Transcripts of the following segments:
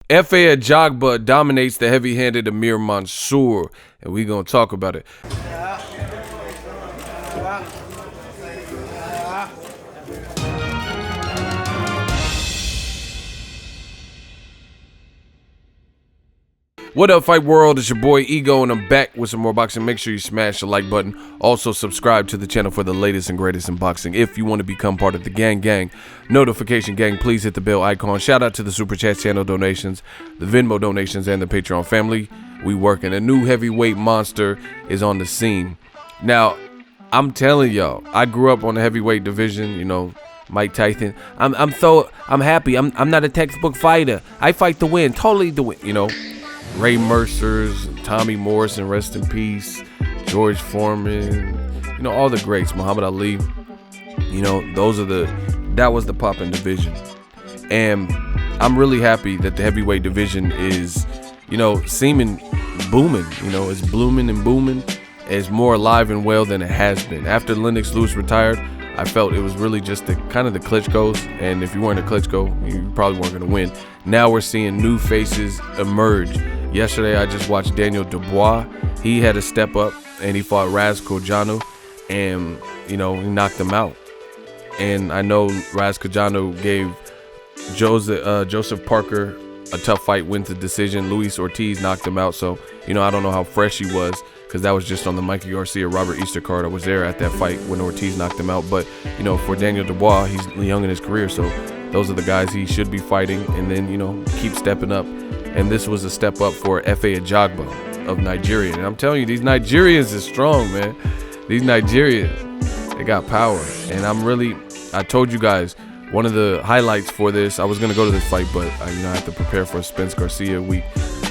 Efe Ajagba dominates the heavy-handed Amir Mansour, and we're going to talk about it. What up, Fight World? It's your boy Ego, and I'm back with some more boxing. Make sure you smash the like button. Also, subscribe to the channel for the latest and greatest in boxing. If you want to become part of the gang notification gang, please hit the bell icon. Shout out to the Super Chat channel donations, the Venmo donations, and the Patreon family. We working. A new heavyweight monster is on the scene. Now, I'm telling y'all, I grew up on the heavyweight division, you know, Mike Tyson. I'm happy. I'm not a textbook fighter. I fight to win, totally to win, you know. Ray Mercer's, Tommy Morrison, rest in peace, George Foreman, you know, all the greats, Muhammad Ali, you know, that was the poppin' division. And I'm really happy that the heavyweight division is, you know, seeming booming, you know, it's blooming and booming. It's more alive and well than it has been. After Lennox Lewis retired, I felt it was really just the kind of the Klitschko's, and if you weren't a Klitschko, you probably weren't going to win. Now we're seeing new faces emerge. Yesterday, I just watched Daniel Dubois. He had a step up, and he fought Raz Kojanu, and, you know, he knocked him out. And I know Raz Kojanu gave Joseph Parker a tough fight, wins the decision. Luis Ortiz knocked him out, so, you know, I don't know how fresh he was, because that was just on the Mikey Garcia, Robert Easter card. I was there at that fight when Ortiz knocked him out. But, you know, for Daniel Dubois, he's young in his career, so those are the guys he should be fighting, and then, you know, keep stepping up. And this was a step up for Efe Ajagba of Nigeria. And I'm telling you, these Nigerians is strong, man. These Nigerians, they got power. And I told you guys, one of the highlights for this, I was going to go to this fight, but I have to prepare for Spence Garcia week.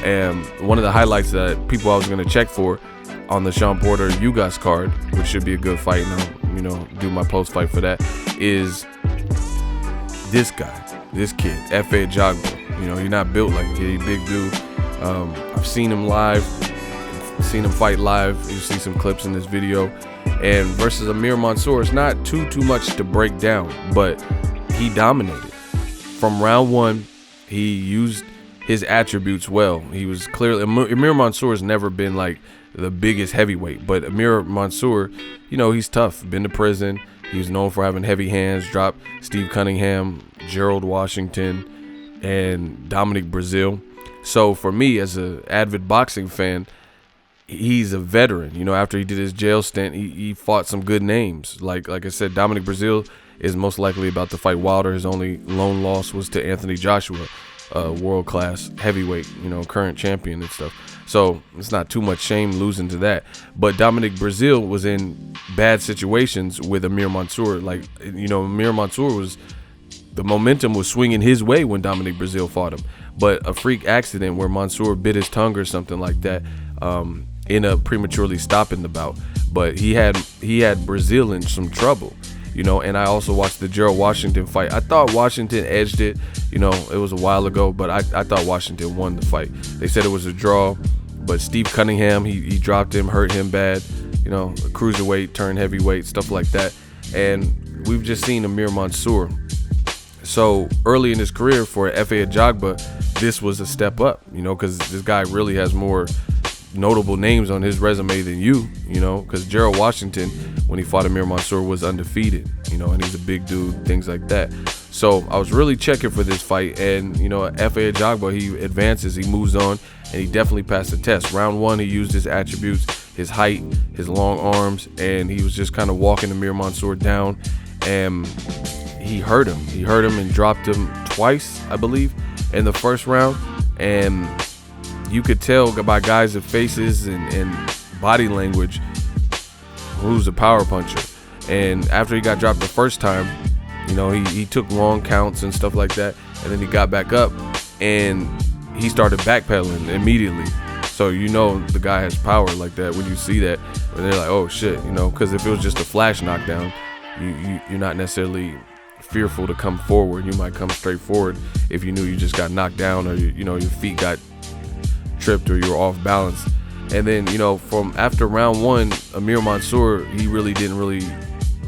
And one of the highlights that I was going to check for on the Sean Porter Ugas card, which should be a good fight, and I'll, you know, do my post fight for that, is this guy, this kid, Efe Ajagba. You know, he's not built like a kid, he's a big dude. I've seen him live, seen him fight live. You see some clips in this video. And versus Amir Mansour, it's not too much to break down, but he dominated. From round one, he used his attributes well. He was clearly, Amir Mansour has never been like the biggest heavyweight, but Amir Mansour, you know, he's tough, been to prison. He's known for having heavy hands, dropped Steve Cunningham, Gerald Washington, and Dominic Brazil. So for me, as an avid boxing fan, he's a veteran. You know, after he did his jail stint, he fought some good names. Like I said, Dominic Brazil is most likely about to fight Wilder. His only lone loss was to Anthony Joshua, world-class heavyweight, you know, current champion and stuff. So it's not too much shame losing to that. But Dominic Brazil was in bad situations with Amir Mansour. Like, you know, Amir Mansour the momentum was swinging his way when Dominic Brazil fought him. But a freak accident where Mansour bit his tongue or something like that ended up prematurely stopping the bout. But he had Brazil in some trouble, you know. And I also watched the Gerald Washington fight. I thought Washington edged it, you know, it was a while ago, but I thought Washington won the fight. They said it was a draw, but Steve Cunningham, he dropped him, hurt him bad, you know, a cruiserweight turned heavyweight, stuff like that. And we've just seen Amir Mansour. So early in his career for Efe Ajagba, this was a step up, you know, because this guy really has more notable names on his resume than you know, because Gerald Washington, when he fought Amir Mansour, was undefeated, you know, and he's a big dude, things like that. So I was really checking for this fight, and, you know, Efe Ajagba, he advances, he moves on, and he definitely passed the test. Round one, he used his attributes, his height, his long arms, and he was just kind of walking Amir Mansour down, and he hurt him and dropped him twice, I believe, in the first round. And you could tell by guys' faces and body language who's a power puncher. And after he got dropped the first time, you know, he took long counts and stuff like that, and then he got back up and he started backpedaling immediately. So you know the guy has power like that when you see that, and they're like, oh shit, you know, because if it was just a flash knockdown, you're not necessarily fearful to come forward. You might come straight forward if you knew you just got knocked down, or you know, your feet got tripped, or you were off balance. And then, you know, from after round one, Amir Mansour, he really didn't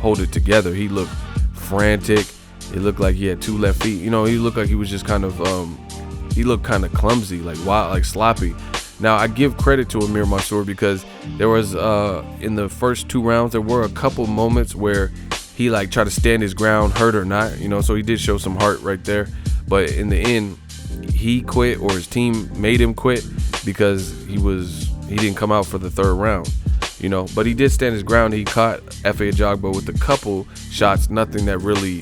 hold it together. He looked frantic. It looked like he had two left feet. You know, he looked like he was just kind of he looked kind of clumsy, like wild, like sloppy. Now I give credit to Amir Mansour because there was in the first 2 rounds there were a couple moments where he like tried to stand his ground, hurt or not, so he did show some heart right there. But in the end, he quit, or his team made him quit, because he didn't come out for the 3rd round. But he did stand his ground. He caught Efe Ajagba with a couple shots, nothing that really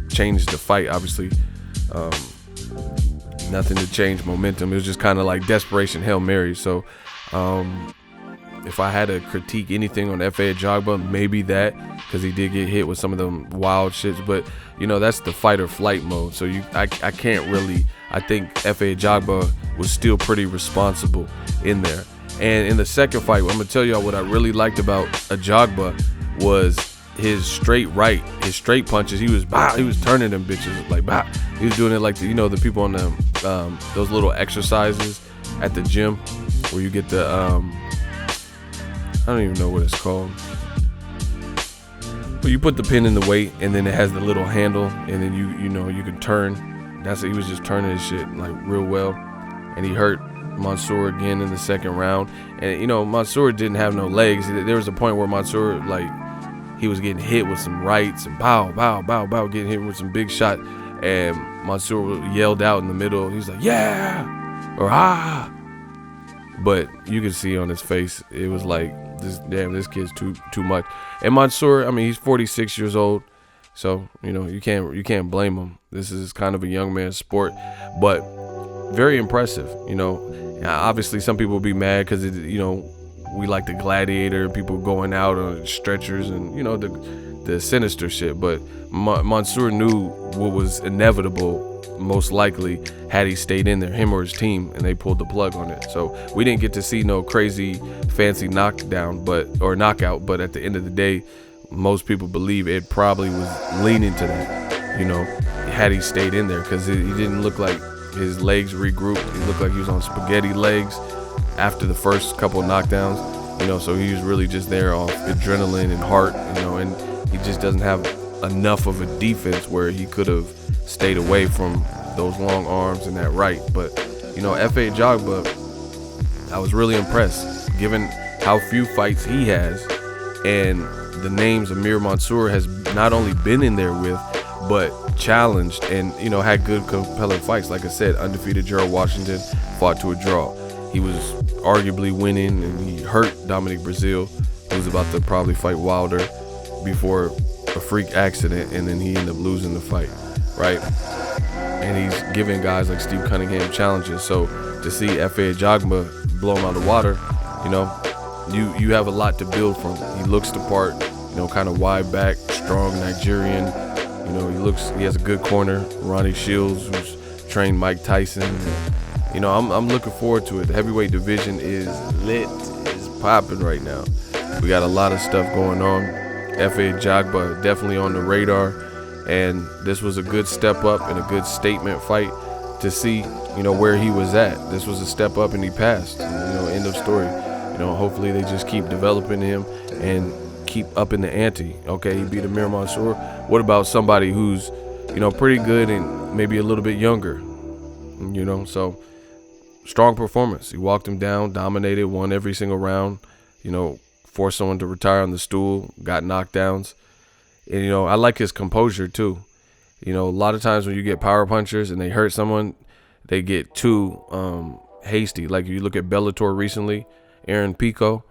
changed the fight, obviously. Nothing to change momentum. It was just kind of like desperation, Hail Mary. So if I had to critique anything on Efe Ajagba, maybe that, because he did get hit with some of them wild shits. But that's the fight or flight mode. So I can't really. I think Efe Ajagba was still pretty responsible in there. And in the second fight, I'm gonna tell y'all what I really liked about Ajagba was his straight right, his straight punches. He was turning them bitches like bah. He was doing it like the people on those little exercises at the gym where you get the I don't even know what it's called. But you put the pin in the weight, and then it has the little handle, and then you can turn. That's it. He was just turning his shit like real well, and he hurt Mansour again in the second round. And Mansour didn't have no legs. There was a point where Mansour, like, he was getting hit with some rights and bow, getting hit with some big shot, and Mansour yelled out in the middle. He's like, yeah, or ah. But you could see on his face, it was like, this kid's too much. And Mansour, I mean, he's 46 years old, so you can't blame him. This is kind of a young man's sport, but very impressive. Obviously some people will be mad because we like the gladiator, people going out on stretchers and the sinister shit. But Mansour knew what was inevitable, most likely, had he stayed in there, him or his team, and they pulled the plug on it. So we didn't get to see no crazy fancy knockdown or knockout, but at the end of the day, most people believe it probably was leaning to that, had he stayed in there, because he didn't look like his legs regrouped. He looked like he was on spaghetti legs after the first couple knockdowns, so he was really just there off adrenaline and heart, and he just doesn't have enough of a defense where he could have stayed away from those long arms and that right. But Efe Ajagba, I was really impressed given how few fights he has, and the names Amir Mansour has not only been in there with, but challenged and had good compelling fights. Like I said, undefeated Gerald Washington fought to a draw. He was arguably winning, and he hurt Dominic Brazil, who was about to probably fight Wilder, before a freak accident, and then he ended up losing the fight, right? And he's giving guys like Steve Cunningham challenges. So to see Efe Ajagba blow him out of the water, you have a lot to build from. He looks the part, kind of wide back, strong Nigerian. He has a good corner. Ronnie Shields, who's trained Mike Tyson. I'm looking forward to it. The heavyweight division is lit, is popping right now. We got a lot of stuff going on. Efe Ajagba definitely on the radar, and this was a good step up and a good statement fight to see, where he was at. This was a step up, and he passed. End of story. Hopefully they just keep developing him and keep up in the ante. Okay, he beat Amir Mansour. What about somebody who's, pretty good and maybe a little bit younger? So strong performance. He walked him down, dominated, won every single round. Forced someone to retire on the stool, got knockdowns. And I like his composure too. A lot of times when you get power punchers and they hurt someone, they get too hasty. Like if you look at Bellator recently, Aaron Pico,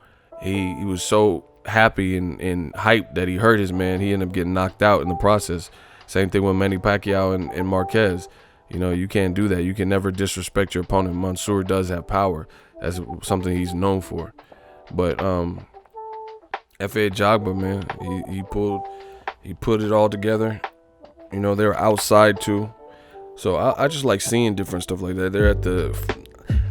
he was so happy and hyped that he hurt his man. He ended up getting knocked out in the process. Same thing with Manny Pacquiao and Marquez. You can't do that. You can never disrespect your opponent. Mansour does have power. That's something he's known for. But Efe Ajagba, man, he put it all together. They're outside too. So I just like seeing different stuff like that. They're at the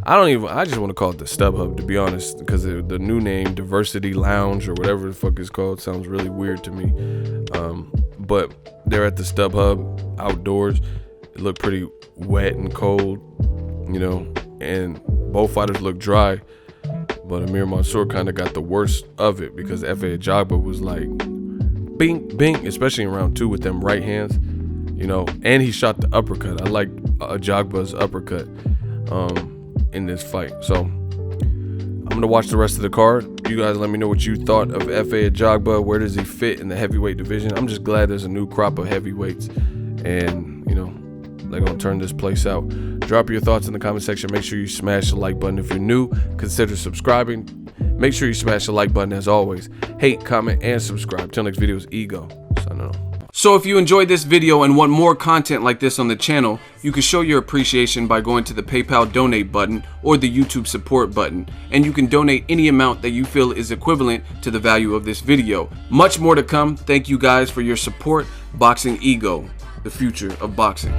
I just want to call it the StubHub, to be honest, because the new name, Diversity Lounge or whatever the fuck it's called, sounds really weird to me. But they're at the StubHub outdoors. It looked pretty wet and cold, and both fighters looked dry. But Amir Mansour kind of got the worst of it because Efe Ajagba was like, bing, bing, especially in round 2 with them right hands. you know, and he shot the uppercut. I like Ajagba's uppercut in this fight. So I'm gonna watch the rest of the card. You guys let me know what you thought of Efe Ajagba. Where does he fit in the heavyweight division? I'm just glad there's a new crop of heavyweights, and you know, they're gonna turn this place out. Drop your thoughts in the comment section. Make sure you smash the like button. If you're new, consider subscribing. Make sure you smash the like button as always. Hate, comment, and subscribe. Till next video is Ego. Signing off. So if you enjoyed this video and want more content like this on the channel, you can show your appreciation by going to the PayPal donate button or the YouTube support button, and you can donate any amount that you feel is equivalent to the value of this video. Much more to come. Thank you guys for your support. Boxing Ego, the future of boxing.